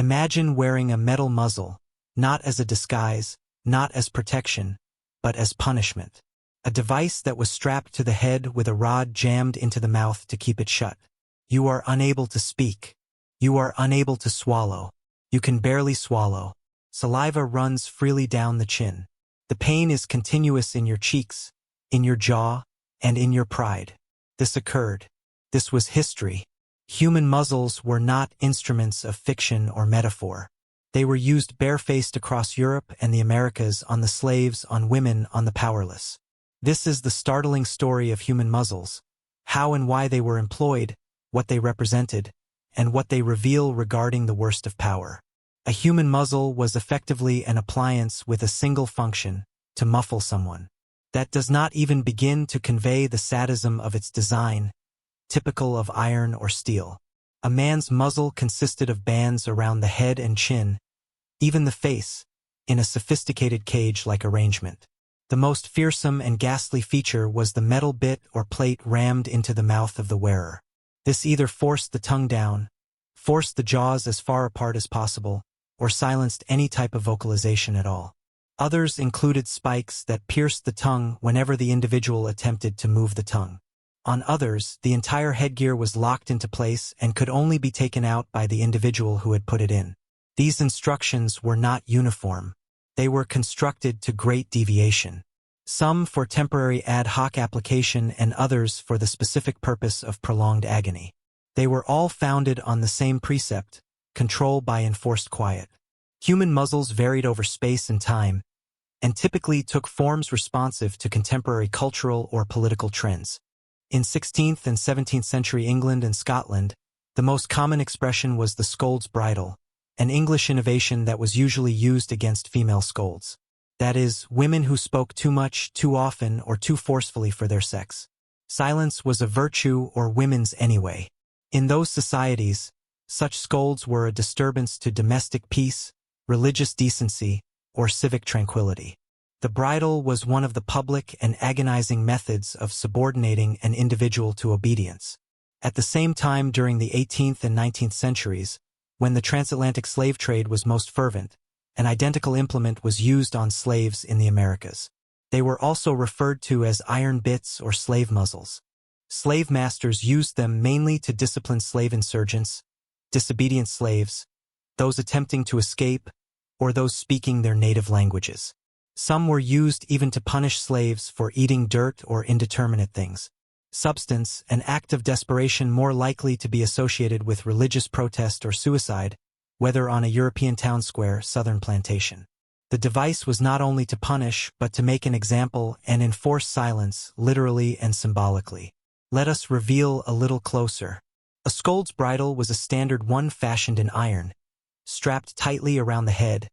Imagine wearing a metal muzzle, not as a disguise, not as protection, but as punishment. A device that was strapped to the head with a rod jammed into the mouth to keep it shut. You are unable to speak. You are unable to swallow. You can barely swallow. Saliva runs freely down the chin. The pain is continuous in your cheeks, in your jaw, and in your pride. This occurred. This was history. Human muzzles were not instruments of fiction or metaphor. They were used barefaced across Europe and the Americas on the slaves, on women, on the powerless. This is the startling story of human muzzles, how and why they were employed, what they represented, and what they reveal regarding the worst of power. A human muzzle was effectively an appliance with a single function, to muffle someone. That does not even begin to convey the sadism of its design, typical of iron or steel. A man's muzzle consisted of bands around the head and chin, even the face, in a sophisticated cage-like arrangement. The most fearsome and ghastly feature was the metal bit or plate rammed into the mouth of the wearer. This either forced the tongue down, forced the jaws as far apart as possible, or silenced any type of vocalization at all. Others included spikes that pierced the tongue whenever the individual attempted to move the tongue. On others, the entire headgear was locked into place and could only be taken out by the individual who had put it in. These instructions were not uniform. They were constructed to great deviation. Some for temporary ad hoc application and others for the specific purpose of prolonged agony. They were all founded on the same precept, control by enforced quiet. Human muzzles varied over space and time, and typically took forms responsive to contemporary cultural or political trends. In 16th and 17th century England and Scotland, the most common expression was the scold's bridle, an English innovation that was usually used against female scolds. That is, women who spoke too much, too often, or too forcefully for their sex. Silence was a virtue or women's anyway. In those societies, such scolds were a disturbance to domestic peace, religious decency, or civic tranquility. The bridle was one of the public and agonizing methods of subordinating an individual to obedience. At the same time during the 18th and 19th centuries, when the transatlantic slave trade was most fervent, an identical implement was used on slaves in the Americas. They were also referred to as iron bits or slave muzzles. Slave masters used them mainly to discipline slave insurgents, disobedient slaves, those attempting to escape, or those speaking their native languages. Some were used even to punish slaves for eating dirt or indeterminate things. Substance, an act of desperation more likely to be associated with religious protest or suicide, whether on a European town square, southern plantation. The device was not only to punish, but to make an example and enforce silence, literally and symbolically. Let us reveal a little closer. A scold's bridle was a standard one fashioned in iron, strapped tightly around the head,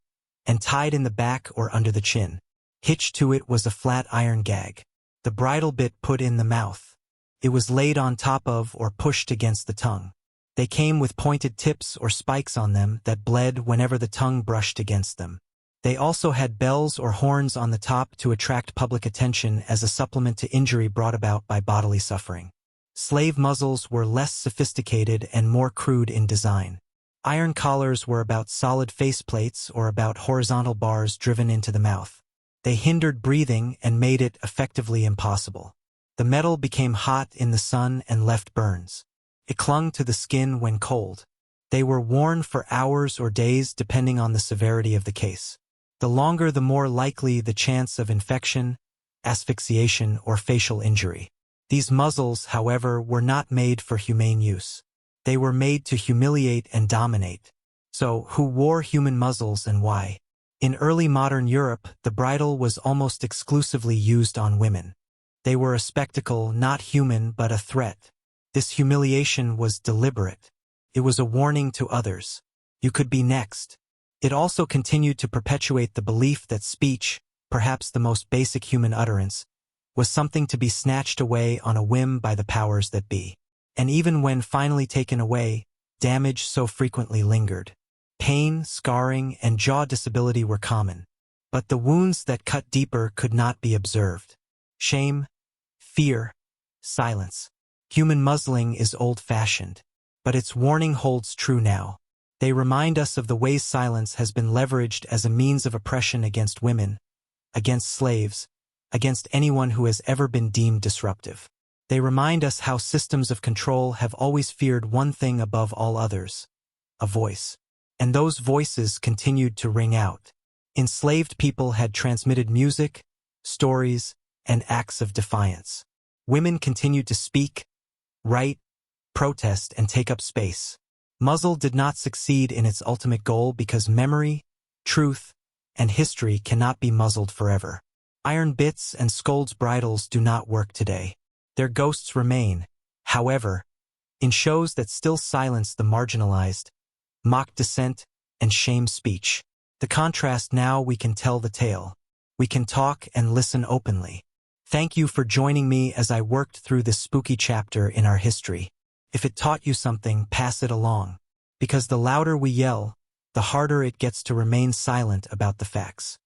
and tied in the back or under the chin. Hitched to it was a flat iron gag. The bridle bit put in the mouth. It was laid on top of or pushed against the tongue. They came with pointed tips or spikes on them that bled whenever the tongue brushed against them. They also had bells or horns on the top to attract public attention as a supplement to injury brought about by bodily suffering. Slave muzzles were less sophisticated and more crude in design. Iron collars were about solid faceplates or about horizontal bars driven into the mouth. They hindered breathing and made it effectively impossible. The metal became hot in the sun and left burns. It clung to the skin when cold. They were worn for hours or days depending on the severity of the case. The longer the more likely the chance of infection, asphyxiation, or facial injury. These muzzles, however, were not made for humane use. They were made to humiliate and dominate. So, who wore human muzzles and why? In early modern Europe, the bridle was almost exclusively used on women. They were a spectacle, not human but a threat. This humiliation was deliberate. It was a warning to others. You could be next. It also continued to perpetuate the belief that speech, perhaps the most basic human utterance, was something to be snatched away on a whim by the powers that be. And even when finally taken away, damage so frequently lingered. Pain, scarring, and jaw disability were common. But the wounds that cut deeper could not be observed. Shame, fear, silence. Human muzzling is old-fashioned, but its warning holds true now. They remind us of the ways silence has been leveraged as a means of oppression against women, against slaves, against anyone who has ever been deemed disruptive. They remind us how systems of control have always feared one thing above all others: a voice. And those voices continued to ring out. Enslaved people had transmitted music, stories, and acts of defiance. Women continued to speak, write, protest, and take up space. Muzzle did not succeed in its ultimate goal because memory, truth, and history cannot be muzzled forever. Iron bits and scold's bridles do not work today. Their ghosts remain, however, in shows that still silence the marginalized, mock dissent, and shame speech. The contrast: now we can tell the tale. We can talk and listen openly. Thank you for joining me as I worked through this spooky chapter in our history. If it taught you something, pass it along. Because the louder we yell, the harder it gets to remain silent about the facts.